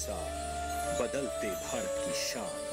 साथ बदलते भारत की शान।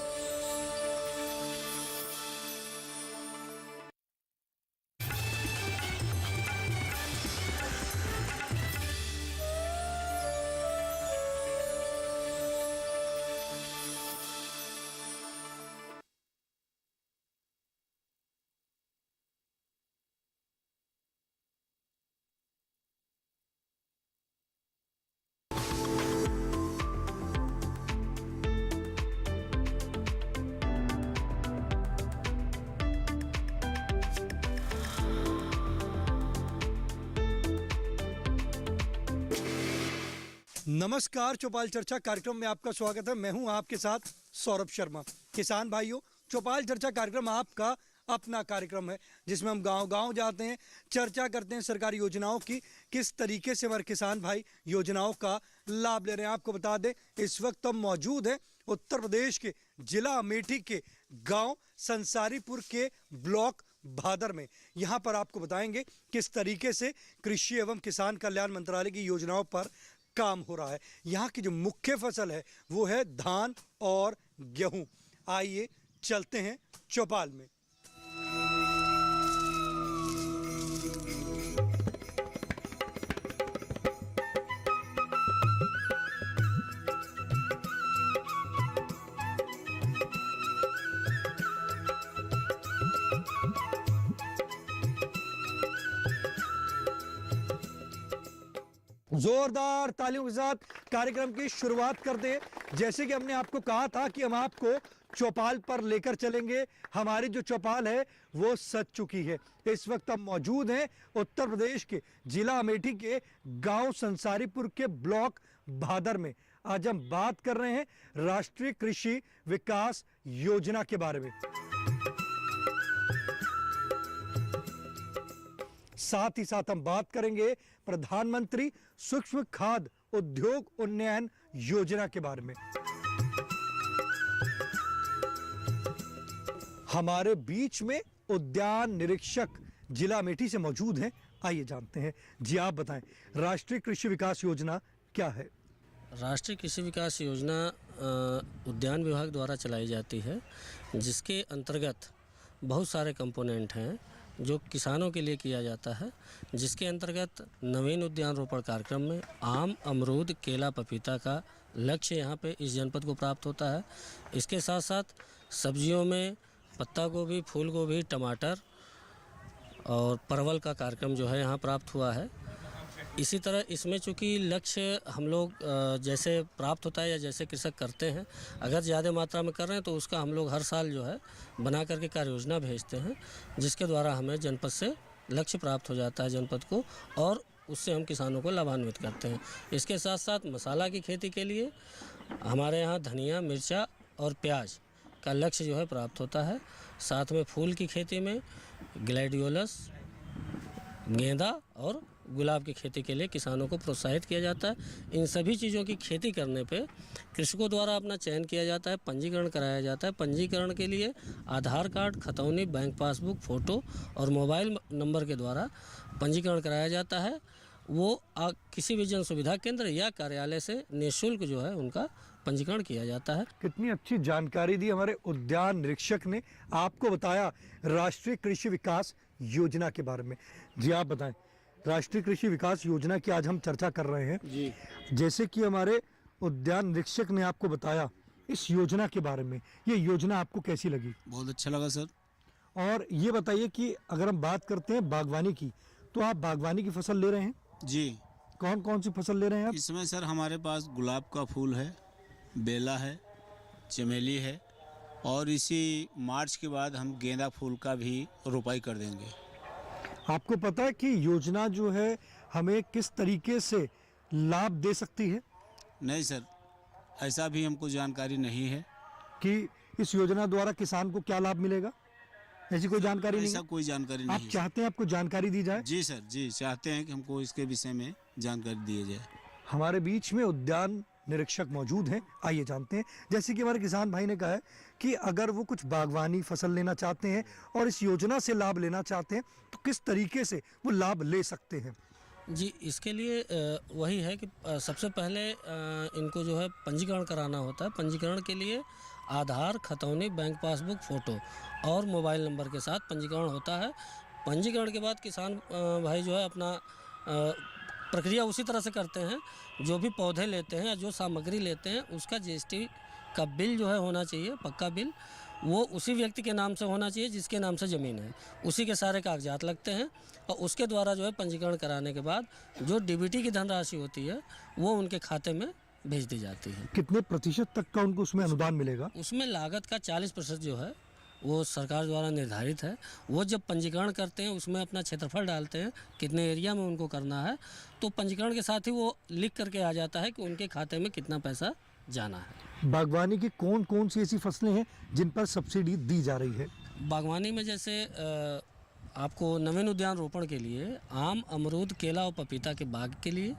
नमस्कार, चौपाल चर्चा कार्यक्रम में आपका स्वागत है। मैं हूं आपके साथ सौरभ शर्मा। किसान भाइयों, चौपाल चर्चा कार्यक्रम आपका अपना कार्यक्रम है जिसमें हम गांव-गांव जाते हैं, चर्चा करते हैं सरकारी योजनाओं की, किस तरीके से हमारे किसान भाई योजनाओं का लाभ ले रहे हैं। आपको बता दें, इस वक्त हम मौजूद हैं उत्तर प्रदेश के जिला अमेठी के गांव संसारीपुर के ब्लॉक भादर में। यहाँ पर आपको बताएंगे किस तरीके से कृषि एवं किसान कल्याण मंत्रालय की योजनाओं पर काम हो रहा है। यहाँ की जो मुख्य फसल है वो है धान और गेहूं। आइए चलते हैं चौपाल में। जोरदार तालियों के साथ कार्यक्रम की शुरुआत करते हैं। जैसे कि हमने आपको कहा था कि हम आपको चौपाल पर लेकर चलेंगे। हमारी जो चौपाल है वो सज चुकी है। इस वक्त हम मौजूद हैं उत्तर प्रदेश के जिला अमेठी के गांव संसारीपुर के ब्लॉक भादर में। आज हम बात कर रहे हैं राष्ट्रीय कृषि विकास योजना के बारे में। साथ ही साथ हम बात करेंगे प्रधानमंत्री सूक्ष्म खाद्य उद्योग उन्नयन योजना के बारे में। हमारे बीच में उद्यान निरीक्षक जिला अमेठी से मौजूद हैं। आइए जानते हैं। जी आप बताएं, राष्ट्रीय कृषि विकास योजना क्या है? राष्ट्रीय कृषि विकास योजना उद्यान विभाग द्वारा चलाई जाती है, जिसके अंतर्गत बहुत सारे कंपोनेंट हैं जो किसानों के लिए किया जाता है। जिसके अंतर्गत नवीन उद्यान रोपण कार्यक्रम में आम, अमरूद, केला, पपीता का लक्ष्य यहाँ पे इस जनपद को प्राप्त होता है। इसके साथ साथ सब्जियों में पत्ता गोभी, फूल गोभी, टमाटर और परवल का कार्यक्रम जो है यहाँ प्राप्त हुआ है। इसी तरह इसमें चूँकि लक्ष्य हम लोग जैसे प्राप्त होता है या जैसे कृषक करते हैं, अगर ज़्यादा मात्रा में कर रहे हैं तो उसका हम लोग हर साल जो है बना करके कार्य योजना भेजते हैं, जिसके द्वारा हमें जनपद से लक्ष्य प्राप्त हो जाता है जनपद को, और उससे हम किसानों को लाभान्वित करते हैं। इसके साथ साथ मसाला की खेती के लिए हमारे यहाँ धनिया, मिर्चा और प्याज का लक्ष्य जो है प्राप्त होता है। साथ में फूल की खेती में ग्लैडियोलस, गेंदा और गुलाब की खेती के लिए किसानों को प्रोत्साहित किया जाता है। इन सभी चीज़ों की खेती करने पे कृषकों द्वारा अपना चयन किया जाता है, पंजीकरण कराया जाता है। पंजीकरण के लिए आधार कार्ड, खतौनी, बैंक पासबुक, फ़ोटो और मोबाइल नंबर के द्वारा पंजीकरण कराया जाता है। वो किसी भी जन सुविधा केंद्र या कार्यालय से निःशुल्क जो है उनका पंजीकरण किया जाता है। कितनी अच्छी जानकारी दी हमारे उद्यान निरीक्षक ने। आपको बताया राष्ट्रीय कृषि विकास योजना के बारे में। जी आप बताएं, राष्ट्रीय कृषि विकास योजना की आज हम चर्चा कर रहे हैं। जी, जैसे कि हमारे उद्यान निरीक्षक ने आपको बताया इस योजना के बारे में, ये योजना आपको कैसी लगी? बहुत अच्छा लगा सर। और ये बताइए कि अगर हम बात करते हैं बागवानी की, तो आप बागवानी की फसल ले रहे हैं? जी, कौन कौन सी फसल ले रहे हैं आप? इसमें सर हमारे पास गुलाब का फूल है, बेला है, चमेली है, और इसी मार्च के बाद हम गेंदा फूल का भी रोपाई कर देंगे। आपको पता है कि योजना जो है हमें किस तरीके से लाभ दे सकती है? नहीं सर, ऐसा भी हमको जानकारी नहीं है कि इस योजना द्वारा किसान को क्या लाभ मिलेगा, ऐसी कोई जानकारी नहीं ऐसा है? कोई जानकारी आप नहीं है। चाहते हैं आपको जानकारी दी जाए? जी सर, जी चाहते हैं कि हमको इसके विषय में जानकारी दी जाए। हमारे बीच में उद्यान निरीक्षक मौजूद हैं। आइए जानते हैं। जैसे कि हमारे किसान भाई ने कहा है कि अगर वो कुछ बागवानी फसल लेना चाहते हैं और इस योजना से लाभ लेना चाहते हैं तो किस तरीके से वो लाभ ले सकते हैं? जी, इसके लिए वही है कि सबसे पहले इनको जो है पंजीकरण कराना होता है। पंजीकरण के लिए आधार, खतौनी, बैंक पासबुक, फ़ोटो और मोबाइल नंबर के साथ पंजीकरण होता है। पंजीकरण के बाद किसान भाई जो है अपना प्रक्रिया उसी तरह से करते हैं। जो भी पौधे लेते हैं या जो सामग्री लेते हैं उसका जीएसटी का बिल जो है होना चाहिए, पक्का बिल। वो उसी व्यक्ति के नाम से होना चाहिए जिसके नाम से ज़मीन है, उसी के सारे कागजात लगते हैं और उसके द्वारा जो है पंजीकरण कराने के बाद जो डीबीटी की धनराशि होती है वो उनके खाते में भेज दी जाती है। कितने प्रतिशत तक का उनको उसमें अनुदान मिलेगा? उसमें लागत का 40% जो है वो सरकार द्वारा निर्धारित है। वो जब पंजीकरण करते हैं उसमें अपना क्षेत्रफल डालते हैं, कितने एरिया में उनको करना है, तो पंजीकरण के साथ ही वो लिख करके आ जाता है कि उनके खाते में कितना पैसा जाना है। बागवानी की कौन कौन सी ऐसी फसलें हैं जिन पर सब्सिडी दी जा रही है? बागवानी में जैसे आपको नवीन उद्यान रोपण के लिए आम, अमरूद, केला और पपीता के बाग के लिए।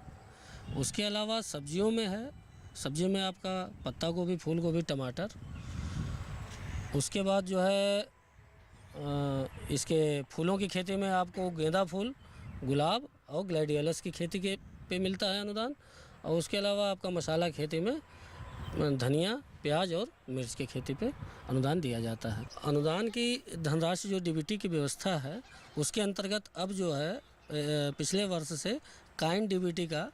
उसके अलावा सब्जियों में है, सब्जी में आपका पत्ता गोभी, फूल गोभी, टमाटर। उसके बाद जो है इसके फूलों की खेती में आपको गेंदा फूल, गुलाब और ग्लैडियोलस की खेती के पे मिलता है अनुदान। और उसके अलावा आपका मसाला खेती में धनिया, प्याज और मिर्च की खेती पे अनुदान दिया जाता है। अनुदान की धनराशि जो डीबीटी की व्यवस्था है उसके अंतर्गत अब जो है पिछले वर्ष से काइंड डीबीटी का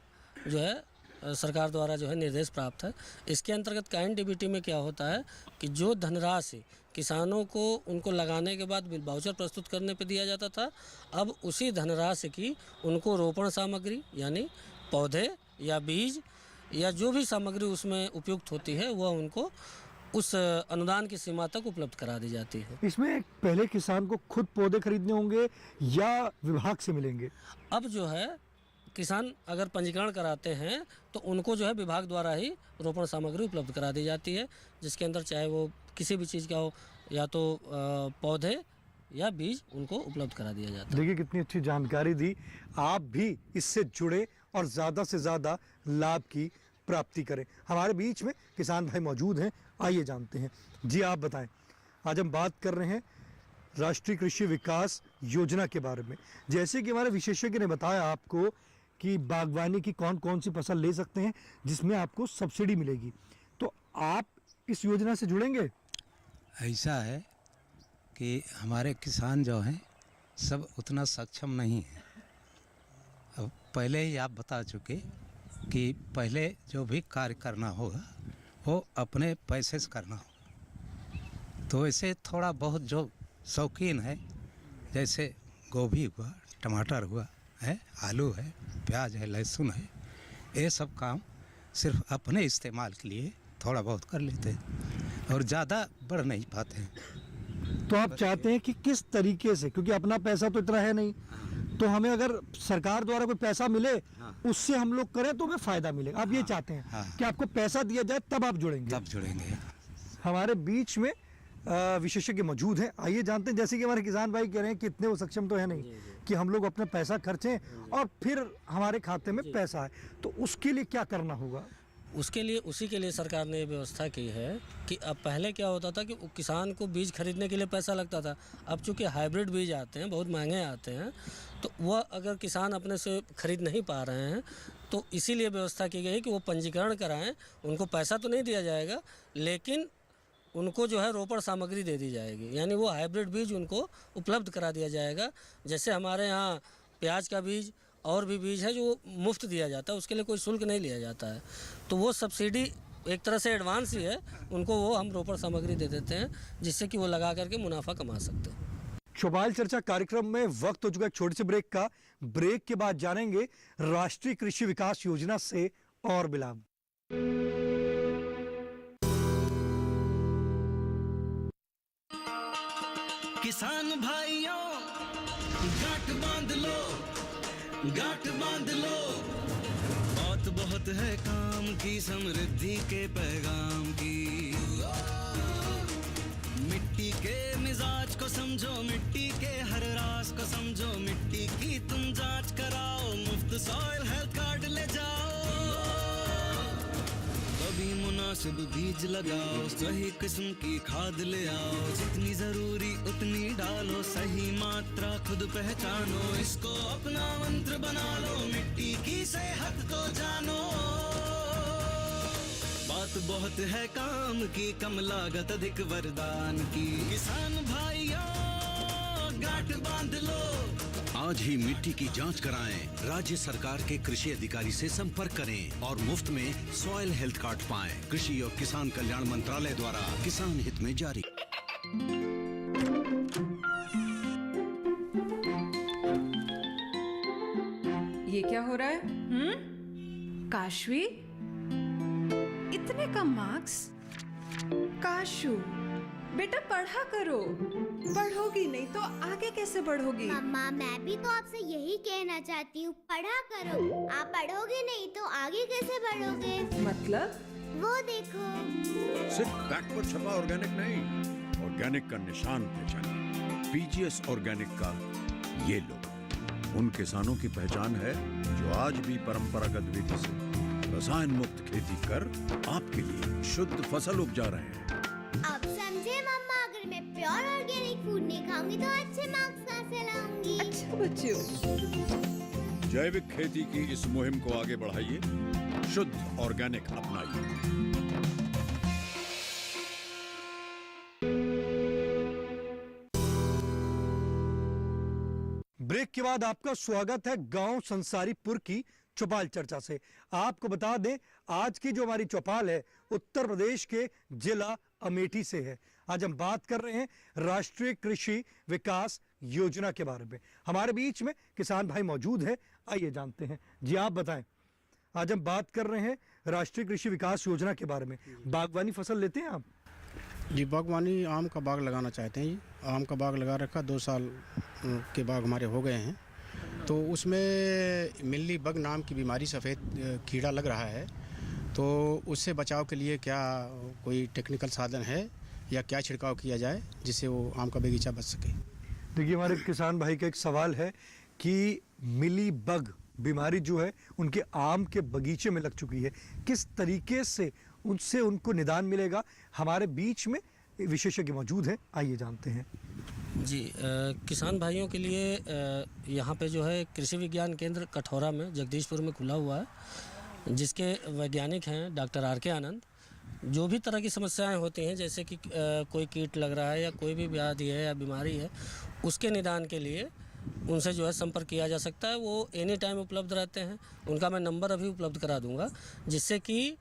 जो है सरकार द्वारा जो है निर्देश प्राप्त है। इसके अंतर्गत काइंड डीबीटी में क्या होता है कि जो धनराशि किसानों को उनको लगाने के बाद बिल वाउचर प्रस्तुत करने पे दिया जाता था, अब उसी धनराशि की उनको रोपण सामग्री यानी पौधे या बीज या जो भी सामग्री उसमें उपयुक्त होती है वह उनको उस अनुदान की सीमा तक उपलब्ध करा दी जाती है। इसमें पहले किसान को खुद पौधे खरीदने होंगे या विभाग से मिलेंगे? अब जो है किसान अगर पंजीकरण कराते हैं तो उनको जो है विभाग द्वारा ही रोपण सामग्री उपलब्ध करा दी जाती है, जिसके अंदर चाहे वो किसी भी चीज़ का हो, या तो पौधे या बीज उनको उपलब्ध करा दिया जाता है। देखिए कितनी अच्छी जानकारी दी। आप भी इससे जुड़े और ज़्यादा से ज़्यादा लाभ की प्राप्ति करें। हमारे बीच में किसान भाई मौजूद हैं, आइए जानते हैं। जी आप बताएं, आज हम बात कर रहे हैं राष्ट्रीय कृषि विकास योजना के बारे में। जैसे कि हमारे विशेषज्ञ ने बताया आपको कि बागवानी की कौन कौन सी फसल ले सकते हैं जिसमें आपको सब्सिडी मिलेगी, तो आप इस योजना से जुड़ेंगे? ऐसा है कि हमारे किसान जो हैं सब उतना सक्षम नहीं है। अब पहले ही आप बता चुके कि पहले जो भी कार्य करना होगा वो अपने पैसे से करना होगा। तो ऐसे थोड़ा बहुत जो शौकीन है, जैसे गोभी हुआ, टमाटर हुआ है, आलू है, प्याज है, लहसुन है, ये सब काम सिर्फ अपने इस्तेमाल के लिए थोड़ा बहुत कर लेते हैं और ज़्यादा बढ़ नहीं पाते हैं। तो आप चाहते हैं कि किस तरीके से, क्योंकि अपना पैसा तो इतना है नहीं, तो हमें अगर सरकार द्वारा कोई पैसा मिले उससे हम लोग करें तो हमें फायदा मिलेगा। आप ये चाहते हैं कि आपको पैसा दिया जाए तब आप जुड़ेंगे? तब जुड़ेंगे। हमारे बीच में विशेषज्ञ मौजूद हैं, आइए जानते हैं। जैसे कि हमारे किसान भाई कह रहे हैं कि इतने वो सक्षम तो है नहीं कि हम लोग अपना पैसा खर्चें और फिर हमारे खाते में पैसा आए, तो उसके लिए क्या करना होगा? उसके लिए उसी के लिए सरकार ने ये व्यवस्था की है कि अब पहले क्या होता था कि किसान को बीज खरीदने के लिए पैसा लगता था। अब चूँकि हाइब्रिड बीज आते हैं, बहुत महंगे आते हैं, तो वह अगर किसान अपने से खरीद नहीं पा रहे हैं तो इसीलिए व्यवस्था की गई है कि वो पंजीकरण कराएं। उनको पैसा तो नहीं दिया जाएगा लेकिन उनको जो है रोपण सामग्री दे दी जाएगी, यानी वो हाइब्रिड बीज उनको उपलब्ध करा दिया जाएगा। जैसे हमारे यहाँ प्याज का बीज और भी बीज है जो मुफ्त दिया जाता है, उसके लिए कोई शुल्क नहीं लिया जाता है, तो वो सब्सिडी एक तरह से एडवांस ही है, उनको वो हम रोपण सामग्री दे देते हैं जिससे कि वो लगा करके मुनाफा कमा सकते हैं। चौपाल चर्चा कार्यक्रम में वक्त हो चुका है छोटे से ब्रेक का। ब्रेक के बाद जानेंगे राष्ट्रीय कृषि विकास योजना से और भी लाभ। किसान भाइयों गांठ बांध लो, गांठ बांध लो, बहुत बहुत है काम की, समृद्धि के पैगाम की। मिट्टी के मिजाज को समझो, मिट्टी के हर राज को समझो, मिट्टी की तुम जांच कराओ, मुफ्त सॉइल हेल्थ कार्ड ले जाओ, कभी मुनाफा मुनासिब बीज लगाओ, सही किस्म की खाद ले आओ, जितनी जरूरी उतनी डालो, सही मात्रा खुद पहचानो, इसको अपना मंत्र बना लो, मिट्टी की सेहत को जानो। बात बहुत है काम की, कम लागत अधिक वरदान की, किसान भाइयों गांठ बांध लो। आज ही मिट्टी की जांच कराएं। राज्य सरकार के कृषि अधिकारी से संपर्क करें और मुफ्त में सॉइल हेल्थ कार्ड पाएं। कृषि और किसान कल्याण मंत्रालय द्वारा किसान हित में जारी। ये क्या हो रहा है? काशवी, इतने कम मार्क्स? काशू बेटा पढ़ा करो, पढ़ोगी नहीं तो आगे कैसे बढ़ोगी? मम्मा मैं भी तो आपसे यही कहना चाहती हूँ, पढ़ा करो। आप पढ़ोगे नहीं तो आगे कैसे बढ़ोगे? मतलब? वो देखो, सिर्फ बैक पर छपा ऑर्गेनिक नहीं, ऑर्गेनिक का निशान पहचानिए। पीजीएस ऑर्गेनिक का ये लोग उन किसानों की पहचान है जो आज भी परंपरागत विधि से रसायन मुक्त खेती कर आपके लिए शुद्ध फसल उपजा रहे हैं। अब समझे मम्मा, अगर मैं प्योर ऑर्गेनिक फूड नहीं खाऊंगी तो अच्छे मार्क्स कहाँ से लाऊंगी? अच्छा बच्चों, जैविक खेती की इस मुहिम को आगे बढ़ाइए, शुद्ध ऑर्गेनिक अपनाइए। ब्रेक के बाद आपका स्वागत है गांव संसारीपुर की चौपाल चर्चा से। आपको बता दें, आज की जो हमारी चौपाल है उत्तर प्रदेश के जिला अमेठी से है। आज हम बात कर रहे हैं राष्ट्रीय कृषि विकास योजना के बारे में। हमारे बीच में किसान भाई मौजूद है, आइए जानते हैं। जी आप बताएं। आज हम बात कर रहे हैं राष्ट्रीय कृषि विकास योजना के बारे में। बागवानी फसल लेते हैं आप? जी बागवानी आम का बाग लगाना चाहते हैं जी। आम का बाग लगा रखा, 2 साल के बाग हमारे हो गए हैं। तो उसमें मिल्ली बग नाम की बीमारी, सफ़ेद कीड़ा लग रहा है, तो उससे बचाव के लिए क्या कोई टेक्निकल साधन है या क्या छिड़काव किया जाए जिससे वो आम का बगीचा बच सके? देखिए, हमारे किसान भाई का एक सवाल है कि मिली बग बीमारी जो है उनके आम के बगीचे में लग चुकी है, किस तरीके से उनसे उनको निदान मिलेगा? हमारे बीच में विशेषज्ञ मौजूद हैं, आइए जानते हैं। जी किसान भाइयों के लिए यहाँ पे जो है कृषि विज्ञान केंद्र कठौरा में जगदीशपुर में खुला हुआ है, जिसके वैज्ञानिक हैं डॉक्टर आर.के. आनंद। जो भी तरह की समस्याएं होती हैं, जैसे कि कोई कीट लग रहा है या कोई भी व्याधि है या बीमारी है, उसके निदान के लिए उनसे जो है संपर्क किया जा सकता है। वो एनी टाइम उपलब्ध रहते हैं। उनका मैं नंबर अभी उपलब्ध करा दूंगा, जिससे कि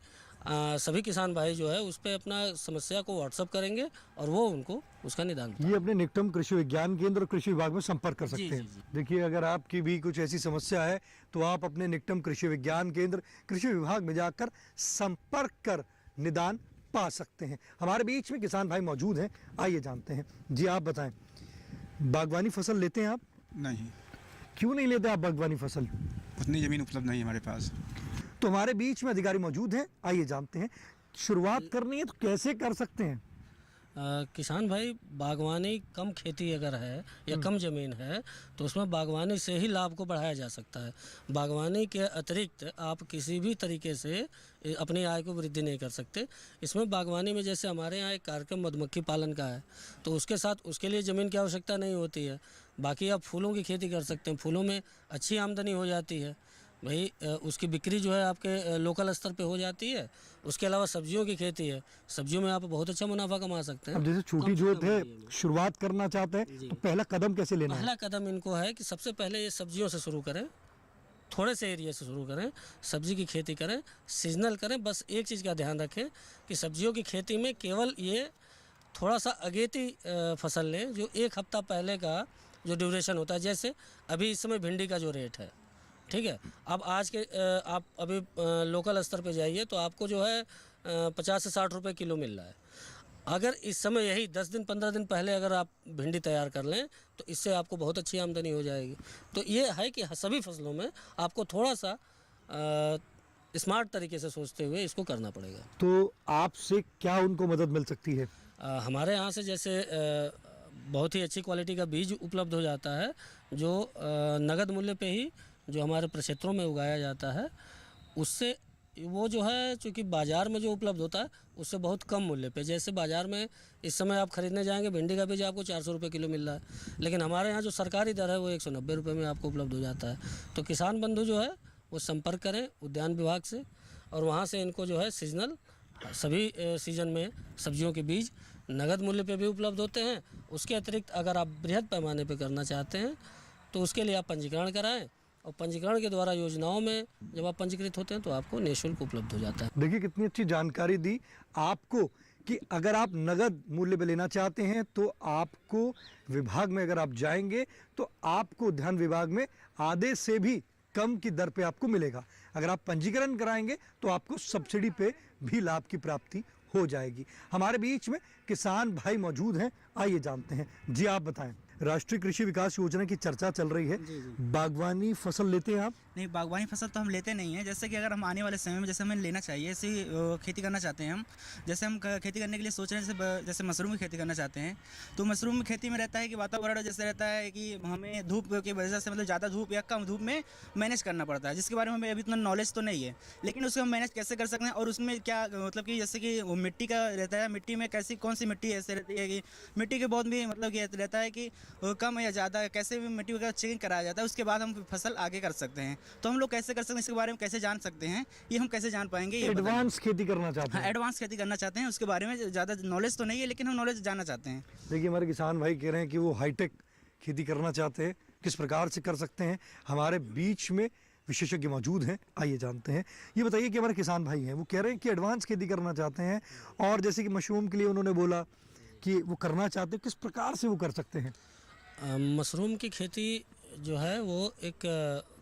सभी किसान भाई जो है उस पर अपना समस्या को व्हाट्सअप करेंगे और वो उनको उसका निदान। ये अपने निकटम कृषि विज्ञान केंद्र और कृषि विभाग में संपर्क कर सकते जी, हैं। जी, जी। देखिए, अगर आपकी भी कुछ ऐसी समस्या है तो आप अपने निकटम कृषि विज्ञान केंद्र कृषि विभाग में जाकर संपर्क कर निदान पा सकते हैं। हमारे बीच में किसान भाई मौजूद हैं, आइए जानते हैं। जी आप बताएं, बागवानी फसल लेते हैं आप? नहीं। क्यों नहीं लेते आप बागवानी फसल? उतनी ज़मीन उपलब्ध नहीं हमारे पास। तो हमारे बीच में अधिकारी मौजूद हैं, आइए जानते हैं। शुरुआत करनी है तो कैसे कर सकते हैं? किसान भाई, बागवानी कम खेती अगर है या कम ज़मीन है तो उसमें बागवानी से ही लाभ को बढ़ाया जा सकता है। बागवानी के अतिरिक्त आप किसी भी तरीके से अपनी आय को वृद्धि नहीं कर सकते। इसमें बागवानी में जैसे हमारे यहाँ एक कार्यक्रम मधुमक्खी पालन का है, तो उसके साथ उसके लिए ज़मीन की आवश्यकता नहीं होती है। बाकी आप फूलों की खेती कर सकते हैं, फूलों में अच्छी आमदनी हो जाती है भाई, उसकी बिक्री जो है आपके लोकल स्तर पे हो जाती है। उसके अलावा सब्जियों की खेती है, सब्जियों में आप बहुत अच्छा मुनाफा कमा सकते हैं। अब जैसे छोटी जोत है, शुरुआत करना चाहते हैं तो पहला कदम कैसे लेना है? पहला कदम इनको है कि सबसे पहले ये सब्जियों से शुरू करें, थोड़े से एरिया से शुरू करें, सब्जी की खेती करें, सीजनल करें। बस एक चीज़ का ध्यान रखें कि सब्जियों की खेती में केवल ये थोड़ा सा अगेती फसल लें, जो 1 हफ्ता पहले का जो ड्यूरेशन होता है। जैसे अभी इस समय भिंडी का जो रेट है, ठीक है, अब आज के आप अभी लोकल स्तर पे जाइए तो आपको जो है 50 से 60 रुपए किलो मिल रहा है। अगर इस समय यही 10 दिन 15 दिन पहले अगर आप भिंडी तैयार कर लें तो इससे आपको बहुत अच्छी आमदनी हो जाएगी। तो ये है कि सभी फसलों में आपको थोड़ा सा स्मार्ट तरीके से सोचते हुए इसको करना पड़ेगा। तो आपसे क्या उनको मदद मिल सकती है? हमारे यहाँ से जैसे बहुत ही अच्छी क्वालिटी का बीज उपलब्ध हो जाता है, जो नगद मूल्य पे ही जो हमारे प्रक्षेत्रों में उगाया जाता है, उससे वो जो है चूँकि बाज़ार में जो उपलब्ध होता है उससे बहुत कम मूल्य पे, जैसे बाज़ार में इस समय आप खरीदने जाएंगे भिंडी का बीज आपको 400 रुपये किलो मिल रहा है, लेकिन हमारे यहाँ जो सरकारी दर है वो 190 रुपये में आपको उपलब्ध हो जाता है। तो किसान बंधु जो है वो संपर्क करें उद्यान विभाग से और वहाँ से इनको जो है सीजनल सभी सीजन में सब्जियों के बीज नगद मूल्य पे भी उपलब्ध होते हैं। उसके अतिरिक्त अगर आप बृहद पैमाने पे करना चाहते हैं तो उसके लिए आप पंजीकरण कराएं और पंजीकरण के द्वारा योजनाओं में जब आप पंजीकृत होते हैं तो आपको निःशुल्क उपलब्ध हो जाता है। देखिए कितनी अच्छी जानकारी दी आपको कि अगर आप नगद मूल्य पे लेना चाहते हैं तो आपको विभाग में अगर आप जाएंगे तो आपको उद्यान विभाग में आधे से भी कम की दर पे आपको मिलेगा। अगर आप पंजीकरण कराएंगे तो आपको सब्सिडी पे भी लाभ की प्राप्ति हो जाएगी। हमारे बीच में किसान भाई मौजूद हैं, आइए जानते हैं। जी आप बताएं। राष्ट्रीय कृषि विकास योजना की चर्चा चल रही है, बागवानी फसल लेते हैं आप? नहीं, बागवानी फसल तो हम लेते नहीं हैं। जैसे कि अगर हम आने वाले समय में जैसे हमें लेना चाहिए, ऐसी खेती करना चाहते हैं हम, जैसे हम खेती करने के लिए सोच रहे हैं, जैसे मशरूम की खेती करना चाहते हैं, तो मशरूम की खेती में रहता है कि वातावरण जैसे रहता है कि हमें धूप की वजह से मतलब ज़्यादा धूप या कम धूप में मैनेज करना पड़ता है, जिसके बारे में हमें अभी इतना नॉलेज तो नहीं है, लेकिन उसको हम मैनेज कैसे कर सकते हैं और उसमें क्या मतलब कि जैसे कि वो मिट्टी का रहता है, मिट्टी में कैसी कौन सी मिट्टी ऐसे रहती है कि मिट्टी के बहुत भी मतलब कि रहता है कि कम या ज़्यादा कैसे भी मिट्टी वगैरह चेकिंग कराया जाता है, उसके बाद हम फसल आगे कर सकते हैं। तो हम लोग कैसे कर सकते हैं, इसके बारे में कैसे जान सकते हैं, ये हम कैसे जान पाएंगे? एडवांस खेती करना चाहते हैं? एडवांस खेती करना चाहते हैं, उसके बारे में ज़्यादा नॉलेज तो नहीं है, लेकिन हम नॉलेज जानना चाहते हैं। देखिए हमारे किसान भाई कह रहे हैं कि वो हाईटेक खेती करना चाहते हैं, किस प्रकार से कर सकते हैं। हमारे बीच में विशेषज्ञ मौजूद हैं, आइए जानते हैं। ये बताइए कि हमारे किसान भाई हैं, वो कह रहे हैं कि एडवांस खेती करना चाहते हैं और जैसे कि मशरूम के लिए उन्होंने बोला कि वो करना चाहते हैं, किस प्रकार से वो कर सकते हैं? मशरूम की खेती जो है वो एक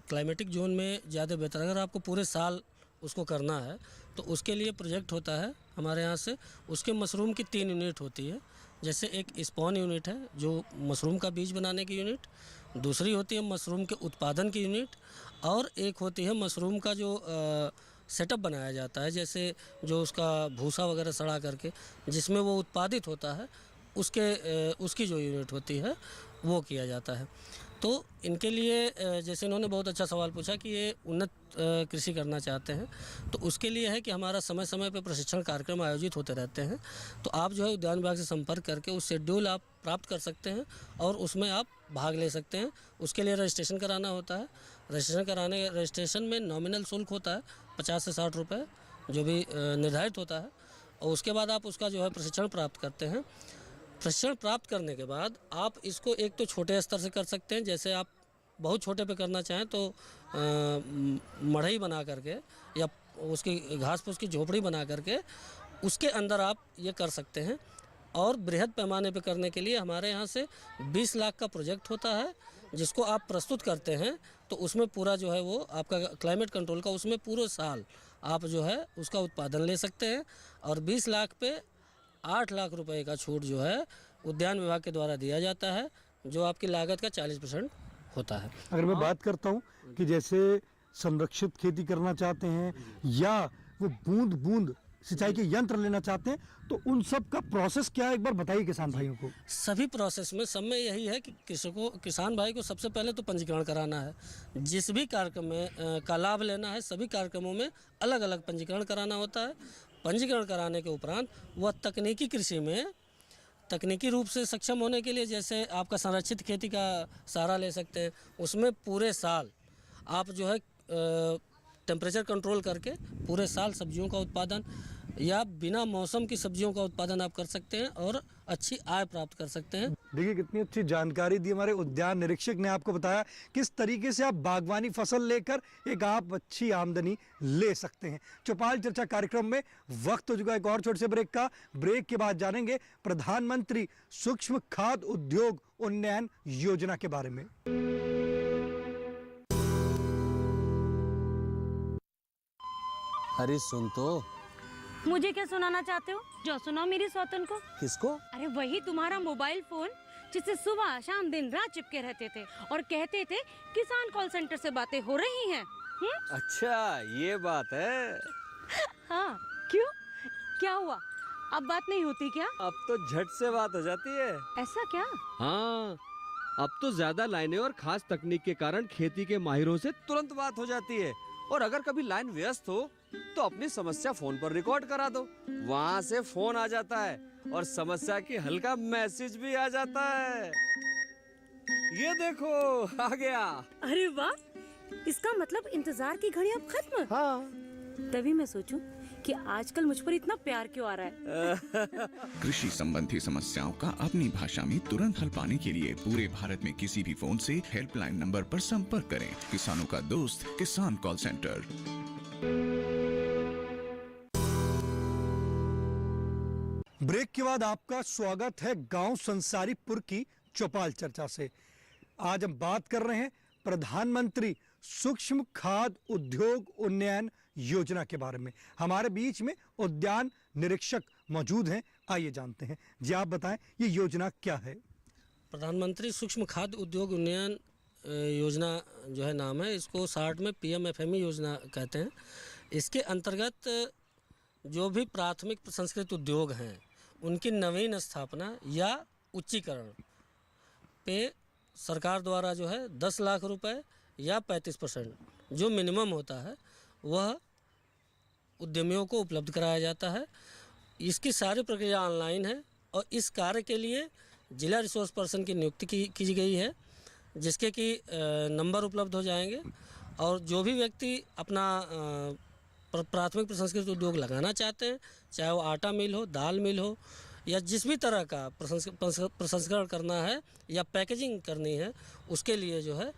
क्लाइमेटिक जोन में ज़्यादा बेहतर, अगर आपको पूरे साल उसको करना है तो उसके लिए प्रोजेक्ट होता है हमारे यहाँ से। उसके मशरूम की 3 यूनिट होती है, जैसे एक स्पॉन यूनिट है जो मशरूम का बीज बनाने की यूनिट, दूसरी होती है मशरूम के उत्पादन की यूनिट और एक होती है मशरूम का जो सेटअप बनाया जाता है, जैसे जो उसका भूसा वगैरह सड़ा करके जिसमें वो उत्पादित होता है उसकी जो यूनिट होती है वो किया जाता है। तो इनके लिए जैसे इन्होंने बहुत अच्छा सवाल पूछा कि ये उन्नत कृषि करना चाहते हैं, तो उसके लिए है कि हमारा समय समय पर प्रशिक्षण कार्यक्रम आयोजित होते रहते हैं। तो आप जो है उद्यान विभाग से संपर्क करके उस शेड्यूल आप प्राप्त कर सकते हैं और उसमें आप भाग ले सकते हैं। उसके लिए रजिस्ट्रेशन कराना होता है। रजिस्ट्रेशन में नॉमिनल शुल्क होता है 50 से 60 रुपये जो भी निर्धारित होता है, और उसके बाद आप उसका जो है प्रशिक्षण प्राप्त करते हैं। प्रशिक्षण प्राप्त करने के बाद आप इसको एक तो छोटे स्तर से कर सकते हैं, जैसे आप बहुत छोटे पे करना चाहें तो मढ़ई बना करके या उसकी घास फूस की झोपड़ी बना करके उसके अंदर आप ये कर सकते हैं। और बृहद पैमाने पे करने के लिए हमारे यहाँ से 20 लाख का प्रोजेक्ट होता है जिसको आप प्रस्तुत करते हैं, तो उसमें पूरा जो है वो आपका क्लाइमेट कंट्रोल का उसमें पूरे साल आप जो है उसका उत्पादन ले सकते हैं। और 20 लाख पे 8 लाख रुपए का छूट जो है उद्यान विभाग के द्वारा दिया जाता है, जो आपकी लागत का 40% होता है। अगर मैं बात करता हूँ कि जैसे संरक्षित खेती करना चाहते हैं या वो बूंद बूंद सिंचाई के यंत्र लेना चाहते हैं, तो उन सब का प्रोसेस क्या है, एक बार बताइए किसान भाइयों को। सभी प्रोसेस में सब में यही है कि किसान भाई को सबसे पहले तो पंजीकरण कराना है। जिस भी कार्यक्रम में का लाभ लेना है, सभी कार्यक्रमों में अलग अलग पंजीकरण कराना होता है। पंजीकरण कराने के उपरांत वह तकनीकी कृषि में तकनीकी रूप से सक्षम होने के लिए, जैसे आपका संरक्षित खेती का सहारा ले सकते हैं, उसमें पूरे साल आप जो है टेम्परेचर कंट्रोल करके पूरे साल सब्जियों का उत्पादन या बिना मौसम की सब्जियों का उत्पादन आप कर सकते हैं और अच्छी आय प्राप्त कर सकते हैं। देखिए कितनी अच्छी जानकारी दी हमारे उद्यान निरीक्षक ने, आपको बताया किस तरीके से आप बागवानी फसल लेकर एक आप अच्छी आमदनी ले सकते हैं। चौपाल चर्चा कार्यक्रम में वक्त हो चुका है एक और छोटे से ब्रेक का। ब्रेक के बाद जानेंगे प्रधानमंत्री सूक्ष्म खाद्य उद्योग उन्नयन योजना के बारे में। अरे सुन तो। मुझे क्या सुनाना चाहते हो? जो सुनाओ मेरी सौतन को। किसको? अरे वही तुम्हारा मोबाइल फोन जिससे सुबह शाम दिन रात चिपके रहते थे और कहते थे किसान कॉल सेंटर से बातें हो रही हैं। अच्छा ये बात है। हाँ क्यों, क्या हुआ? अब बात नहीं होती क्या? अब तो झट से बात हो जाती है। ऐसा क्या? हाँ, अब तो ज्यादा लाइनें और खास तकनीक के कारण खेती के माहिरों से तुरंत बात हो जाती है। और अगर कभी लाइन व्यस्त हो तो अपनी समस्या फोन पर रिकॉर्ड करा दो, वहाँ से फोन आ जाता है और समस्या की हल का मैसेज भी आ जाता है। ये देखो आ गया। अरे वाह, इसका मतलब इंतजार की घड़ी अब खत्म। हाँ। तभी मैं सोचूं कि आजकल मुझ पर इतना प्यार क्यों आ रहा है। कृषि संबंधी समस्याओं का अपनी भाषा में तुरंत हल पाने के लिए पूरे भारत में किसी भी फोन से हेल्पलाइन नंबर पर संपर्क करें। किसानों का दोस्त किसान कॉल सेंटर। ब्रेक के बाद आपका स्वागत है गांव संसारीपुर की चौपाल चर्चा से। आज हम बात कर रहे हैं प्रधानमंत्री सूक्ष्म खाद्य उद्योग उन्नयन योजना के बारे में। हमारे बीच में उद्यान निरीक्षक मौजूद हैं, आइए जानते हैं। जी आप बताएं, ये योजना क्या है? प्रधानमंत्री सूक्ष्म खाद्य उद्योग उन्नयन योजना जो है नाम है, इसको शॉर्ट में PMFME योजना कहते हैं। इसके अंतर्गत जो भी प्राथमिक प्रसंस्कृत उद्योग हैं उनकी नवीन स्थापना या उच्चीकरण पे सरकार द्वारा जो है 10 लाख रुपए या 35% जो मिनिमम होता है वह उद्यमियों को उपलब्ध कराया जाता है। इसकी सारी प्रक्रिया ऑनलाइन है और इस कार्य के लिए जिला रिसोर्स पर्सन की नियुक्ति की गई है, जिसके कि नंबर उपलब्ध हो जाएंगे। और जो भी व्यक्ति अपना प्राथमिक प्रसंस्कृत उद्योग लगाना चाहते हैं, चाहे वो आटा मिल हो, दाल मिल हो, या जिस भी तरह का प्रसंस्करण करना है या पैकेजिंग करनी है, उसके लिए जो है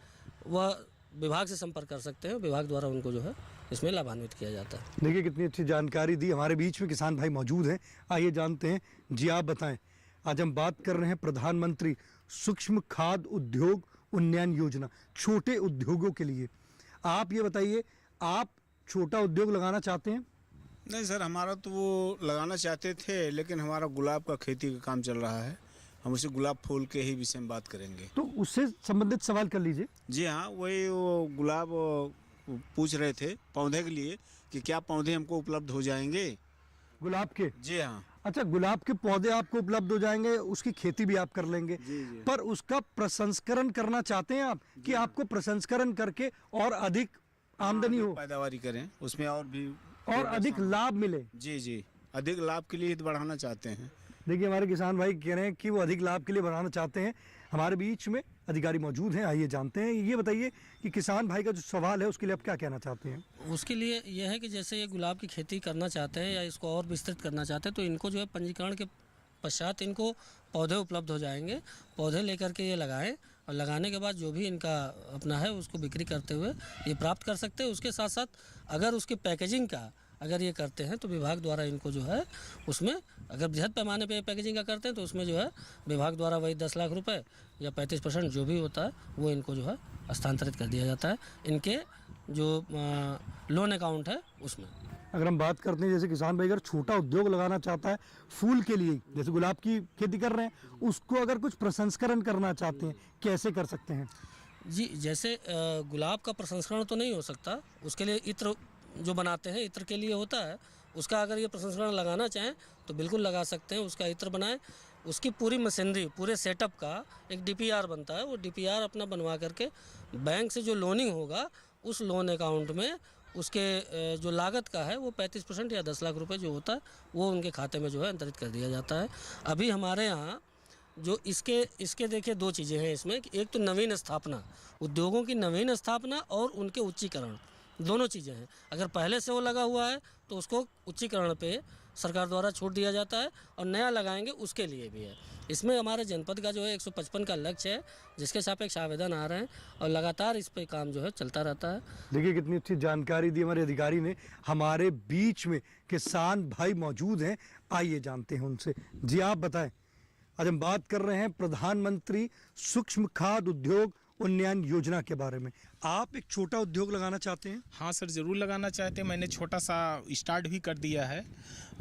वह विभाग से संपर्क कर सकते हैं। विभाग द्वारा उनको जो है इसमें लाभान्वित किया जाता है। देखिए कितनी अच्छी जानकारी दी। हमारे बीच में किसान भाई मौजूद हैं, आइए जानते हैं। जी आप बताएं, आज हम बात कर रहे हैं प्रधानमंत्री सूक्ष्म खाद्य उद्योग उन्नयन योजना, छोटे उद्योगों के लिए। आप ये बताइए, आप छोटा उद्योग लगाना चाहते हैं? नहीं सर, हमारा तो वो लगाना चाहते थे, लेकिन हमारा गुलाब का खेती का काम चल रहा है। हम उसे गुलाब फूल के ही विषय में बात करेंगे। तो उससे संबंधित सवाल कर लीजिए। जी हाँ, वही वो गुलाब पूछ रहे थे पौधे के लिए कि क्या पौधे हमको उपलब्ध हो जाएंगे गुलाब के? जी हाँ। अच्छा, गुलाब के पौधे आपको उपलब्ध हो जाएंगे, उसकी खेती भी आप कर लेंगे। जी जी। पर उसका प्रसंस्करण करना चाहते हैं आप कि आपको प्रसंस्करण करके और अधिक आमदनी हो, पैदावारी करें, उसमें और अधिक लाभ मिले? जी जी, अधिक लाभ के लिए बढ़ाना चाहते हैं। देखिए हमारे किसान भाई कह रहे हैं कि वो अधिक लाभ के लिए बढ़ाना चाहते हैं। हमारे बीच में अधिकारी मौजूद हैं, आइए जानते हैं। ये बताइए कि किसान भाई का जो सवाल है उसके लिए आप क्या कहना चाहते हैं? उसके लिए यह है कि जैसे ये गुलाब की खेती करना चाहते हैं या इसको और विस्तृत करना चाहते हैं, तो इनको जो है पंजीकरण के पश्चात इनको पौधे उपलब्ध हो जाएंगे। पौधे लेकर के ये लगाएं और लगाने के बाद जो भी इनका अपना है उसको बिक्री करते हुए ये प्राप्त कर सकते हैं। उसके साथ साथ अगर उसकी पैकेजिंग का अगर ये करते हैं तो विभाग द्वारा इनको जो है उसमें अगर बृहद पैमाने पे पैकेजिंग का करते हैं तो उसमें जो है विभाग द्वारा वही 10 लाख रुपए या 35% जो भी होता है वो इनको जो है हस्तांतरित कर दिया जाता है इनके जो लोन अकाउंट है उसमें। अगर हम बात करते हैं जैसे किसान भाई अगर छोटा उद्योग लगाना चाहता है फूल के लिए, जैसे गुलाब की खेती कर रहे हैं, उसको अगर कुछ प्रसंस्करण करना चाहते हैं कैसे कर सकते हैं? जी, जैसे गुलाब का प्रसंस्करण तो नहीं हो सकता, उसके लिए इत्र जो बनाते हैं इत्र के लिए होता है, उसका अगर ये प्रसंस्करण लगाना चाहें तो बिल्कुल लगा सकते हैं। उसका इत्र बनाएं, उसकी पूरी मशीनरी पूरे सेटअप का एक DPR बनता है, वो DPR अपना बनवा करके बैंक से जो लोनिंग होगा उस लोन अकाउंट में उसके जो लागत का है वो 35% या 10 लाख रुपए जो होता है वो उनके खाते में जो है अंतरित कर दिया जाता है। अभी हमारे यहाँ जो इसके देखिए 2 चीज़ें हैं इसमें कि एक तो नवीन स्थापना, उद्योगों की नवीन स्थापना और उनके उच्चीकरण, दोनों चीज़ें हैं। अगर पहले से वो लगा हुआ है तो उसको उच्चीकरण पे सरकार द्वारा छूट दिया जाता है और नया लगाएंगे उसके लिए भी है। इसमें हमारे जनपद का जो है 155 का लक्ष्य है जिसके सापेक्ष आवेदन आ रहे हैं और लगातार इस पे काम जो है चलता रहता है। देखिए कितनी अच्छी जानकारी दी हमारे अधिकारी ने। हमारे बीच में किसान भाई मौजूद हैं, आइए जानते हैं उनसे। जी आप बताएं, आज हम बात कर रहे हैं प्रधानमंत्री सूक्ष्म खाद्य उद्योग उन्नयन योजना के बारे में। आप एक छोटा उद्योग लगाना चाहते हैं? हाँ सर, ज़रूर लगाना चाहते हैं। मैंने छोटा सा स्टार्ट भी कर दिया है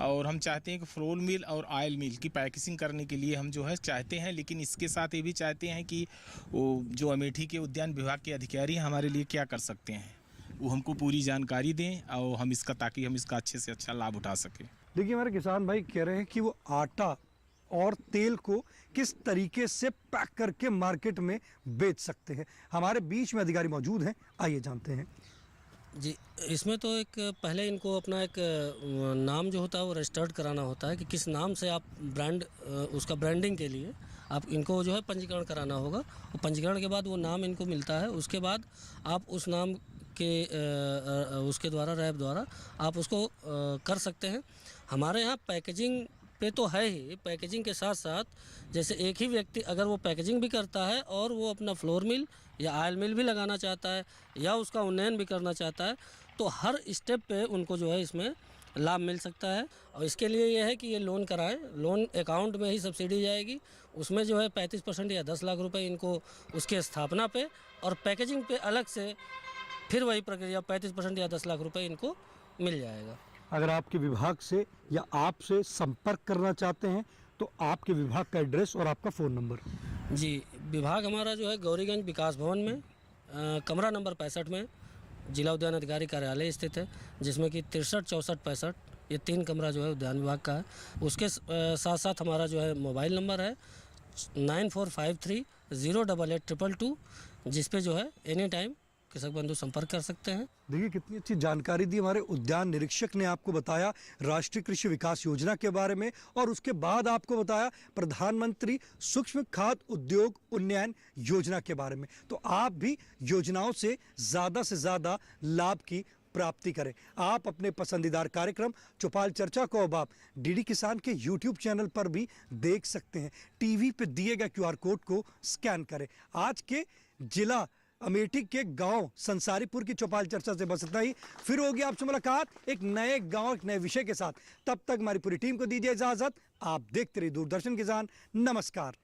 और हम चाहते हैं कि फ्लोर मिल और ऑयल मिल की पैकेजिंग करने के लिए हम जो है चाहते हैं, लेकिन इसके साथ ये भी चाहते हैं कि वो जो अमेठी के उद्यान विभाग के अधिकारी हमारे लिए क्या कर सकते हैं वो हमको पूरी जानकारी दें और हम इसका ताकि हम इसका अच्छे से अच्छा लाभ उठा सकें। देखिए हमारे किसान भाई कह रहे हैं कि वो आटा और तेल को किस तरीके से पैक करके मार्केट में बेच सकते हैं। हमारे बीच में अधिकारी मौजूद हैं, आइए जानते हैं। जी, इसमें तो एक पहले इनको अपना एक नाम जो होता है वो रजिस्टर्ड कराना होता है कि किस नाम से आप ब्रांड उसका ब्रांडिंग के लिए आप इनको जो है पंजीकरण कराना होगा। और पंजीकरण के बाद वो नाम इनको मिलता है, उसके बाद आप उस नाम के उसके द्वारा रैप द्वारा आप उसको कर सकते हैं। हमारे यहाँ पैकेजिंग पे तो है ही, पैकेजिंग के साथ साथ जैसे एक ही व्यक्ति अगर वो पैकेजिंग भी करता है और वो अपना फ्लोर मिल या आयल मिल भी लगाना चाहता है या उसका उन्नयन भी करना चाहता है तो हर स्टेप पे उनको जो है इसमें लाभ मिल सकता है। और इसके लिए ये है कि ये लोन कराएं, लोन अकाउंट में ही सब्सिडी जाएगी, उसमें जो है 35% या 10 लाख रुपए इनको उसके स्थापना पे और पैकेजिंग पे अलग से फिर वही प्रक्रिया 35% या 10 लाख रुपए इनको मिल जाएगा। अगर आपके विभाग से या आपसे संपर्क करना चाहते हैं तो आपके विभाग का एड्रेस और आपका फ़ोन नंबर। जी, विभाग हमारा जो है गौरीगंज विकास भवन में कमरा नंबर 65 में जिला उद्यान अधिकारी कार्यालय स्थित है, जिसमें कि 63 64 65 ये 3 कमरा जो है उद्यान विभाग का है। उसके साथ साथ हमारा जो है मोबाइल नंबर है 9453088222, जिस पे जो है एनी टाइम कृषक बंधु संपर्क कर सकते हैं। देखिए कितनी अच्छी जानकारी दी हमारे उद्यान निरीक्षक ने, आपको बताया राष्ट्रीय कृषि विकास योजना के बारे में और उसके बाद आपको बताया प्रधानमंत्री सूक्ष्म खाद्य उद्योग उन्नयन योजना के बारे में। तो आप भी योजनाओं से ज़्यादा लाभ की प्राप्ति करें। आप अपने पसंदीदार कार्यक्रम चौपाल चर्चा को अब आप डीडी किसान के यूट्यूब चैनल पर भी देख सकते हैं। टीवी पे दिए गए QR कोड को स्कैन करें। आज के जिला अमेठी के गांव संसारीपुर की चौपाल चर्चा से बस इतना ही। फिर होगी आपसे मुलाकात एक नए गांव एक नए विषय के साथ। तब तक हमारी पूरी टीम को दीजिए इजाजत। आप देखते रहिए दूरदर्शन किसान। नमस्कार।